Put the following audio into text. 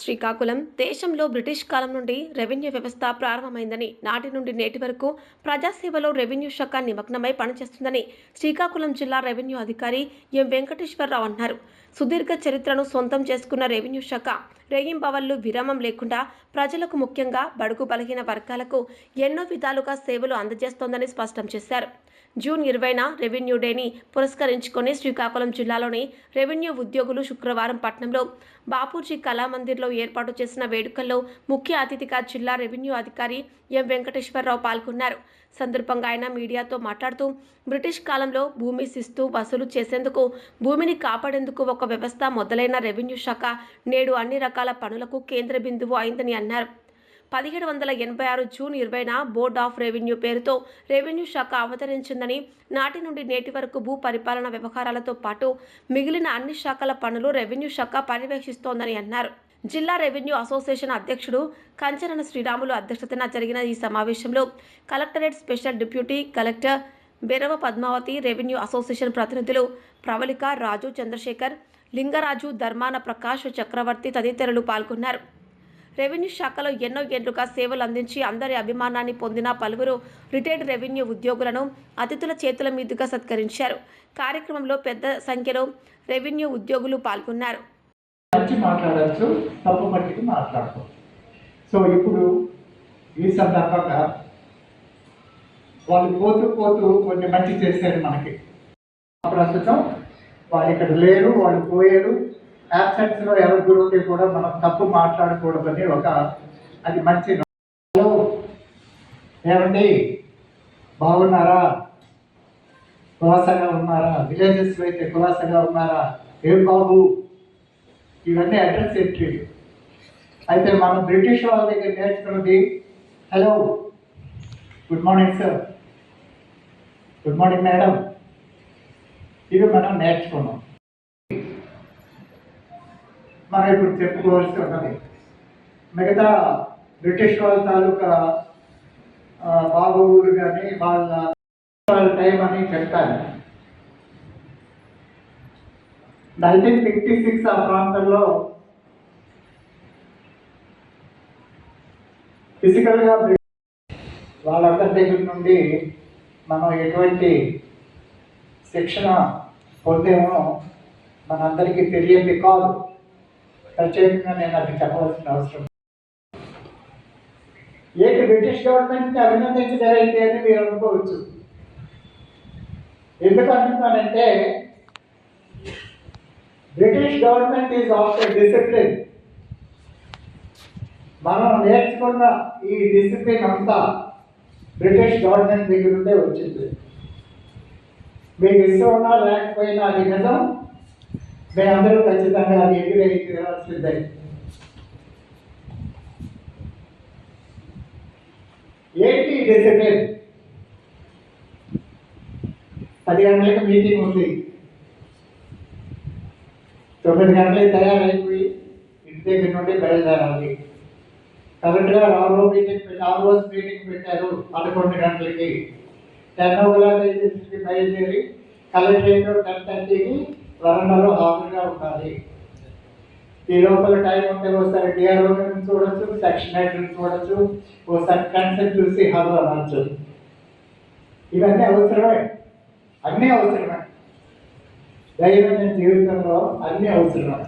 శ్రీకాకుళం దేశంలో బ్రిటిష్ కాలం నుండి రెవెన్యూ వ్యవస్థ ప్రారంభమైందని, నాటి నుండి నేటి వరకు ప్రజాసేవలో రెవెన్యూ శాఖ నిమగ్నమై పనిచేస్తుందని శ్రీకాకుళం జిల్లా రెవెన్యూ అధికారి ఎం వెంకటేశ్వరరావు అన్నారు. సుదీర్ఘ చరిత్రను సొంతం చేసుకున్న రెవెన్యూ శాఖ రేయింబవళ్లు విరామం లేకుండా ప్రజలకు, ముఖ్యంగా బడుగు బలహీన వర్గాలకు ఎన్నో విధాలుగా సేవలు అందజేస్తోందని స్పష్టం చేశారు. జూన్ 20న రెవెన్యూ డేని పురస్కరించుకొని శ్రీకాకుళం జిల్లాలోని రెవెన్యూ ఉద్యోగులు శుక్రవారం పట్టణంలో బాపూజీ కళామందిర్లో ఏర్పాటు చేసిన వేడుకల్లో ముఖ్య అతిథిగా జిల్లా రెవెన్యూ అధికారి ఎం వెంకటేశ్వరరావు పాల్గొన్నారు. సందర్భంగా ఆయన మీడియాతో మాట్లాడుతూ, బ్రిటిష్ కాలంలో భూమి శిస్తు వసూలు చేసేందుకు, భూమిని కాపాడేందుకు ఒక వ్యవస్థ మొదలైన రెవెన్యూ శాఖ నేడు అన్ని రకాల పనులకు కేంద్ర బిందువు అయిందని అన్నారు. 1786 జూన్ 20న బోర్డ్ ఆఫ్ రెవెన్యూ పేరుతో రెవెన్యూ శాఖ అవతరించిందని, నాటి నుండి నేటి వరకు భూ పరిపాలన వ్యవహారాలతో పాటు మిగిలిన అన్ని శాఖల పనులు రెవెన్యూ శాఖ పర్యవేక్షిస్తోందని అన్నారు. జిల్లా రెవెన్యూ అసోసియేషన్ అధ్యక్షుడు కంచరన శ్రీరాములు అధ్యక్షతన జరిగిన ఈ సమావేశంలో collectorate special deputy collector Berava Padmavathi, revenue association ప్రతినిధులు ప్రవళిక, రాజు, చంద్రశేఖర్, లింగరాజు, ధర్మాన ప్రకాష్, చక్రవర్తి తదితరులు పాల్గొన్నారు. రెవెన్యూ శాఖలో ఎన్నో ఏళ్లుగా సేవలు అందించి అందరి అభిమానాన్ని పొందిన పలువురు రిటైర్డ్ రెవెన్యూ ఉద్యోగులను అతిథుల చేతుల మీదుగా సత్కరించారు. కార్యక్రమంలో పెద్ద సంఖ్యలో రెవెన్యూ ఉద్యోగులు పాల్గొన్నారు. మాట్లాడచ్చు, తప్పు పట్టికి మాట్లాడతాం. సో ఇప్పుడు ఈ సందర్భంగా వాళ్ళు పోతూ పోతూ కొన్ని మంచి చేశారు మనకి. ప్రస్తుతం వాళ్ళు ఇక్కడ లేరు, వాళ్ళు పోయారు. యాబ్సెంట్స్లో ఎవరి గురించి కూడా మనం తప్పు మాట్లాడకూడదని అది మంచి. ఏమండి, బాగున్నారా? కులాసగా ఉన్నారా? విలేజెస్లో అయితే కులాసగా ఉన్నారా? ఏం బాబు, ఇవన్నీ అడ్రస్ ఎంట్రీ. అయితే మనం బ్రిటిష్ వాళ్ళ దగ్గర నేర్చుకున్నది hello, good morning sir, good morning madam, ఇవి మనం నేర్చుకున్నాం. మనం ఇప్పుడు చెప్పుకోవాల్సి ఉన్నది మిగతా బ్రిటిష్ వాళ్ళ తాలూకా బాగోగులు కానీ వాళ్ళ టైం అని చెప్తాను. 1956 ఆ ప్రాంతంలో ఫిజికల్గా వాళ్ళందరి దగ్గర నుండి మనం ఎటువంటి శిక్షణ పొందేమో మనందరికీ తెలియంది కాదు. ప్రత్యేకంగా నేను అది చెప్పవలసిన అవసరం. ఏంటి బ్రిటిష్ గవర్నమెంట్ని అభినందించగలిగితే అని మీరు అనుకోవచ్చు. ఎందుకు అంటున్నానంటే, British government is after discipline. మనం నేర్చుకున్న ఈ డిసిప్లిన్ అంతా బ్రిటిష్ గవర్నమెంట్ దగ్గర నుండే వచ్చింది. మీకు ఇష్టం ఉన్నా లేకపోయినా అది నిజం. మేమందరూ ఖచ్చితంగా అది ఎదురైతే ఏంటి డిసిప్లిన్? 10 గంటలకు మీటింగ్ ఉంది, 9 గంటలకు తయారైపోయి ఇంటి దగ్గర నుండి బయలుదేరాలి. కరెక్ట్గా రోజు మీటింగ్ పెట్టారు 11 గంటలకి. 10:00 బయలుదేరి కలెక్టరేట్ 10:30కి వరండాలో హాజరుగా ఉండాలి. ఈ లోపల టైం ఉంటే ఒకసారి డిఆర్ఓ చూడొచ్చు, సెక్షన్ హెడ్ చూడొచ్చు, ఒకసారి కన్సెప్ట్ చూసి హాజరు అనొచ్చు. ఇవన్నీ అవసరమే, అన్నీ అవసరమే. దైనందిన జీవితంలో అన్నీ అవసరమే.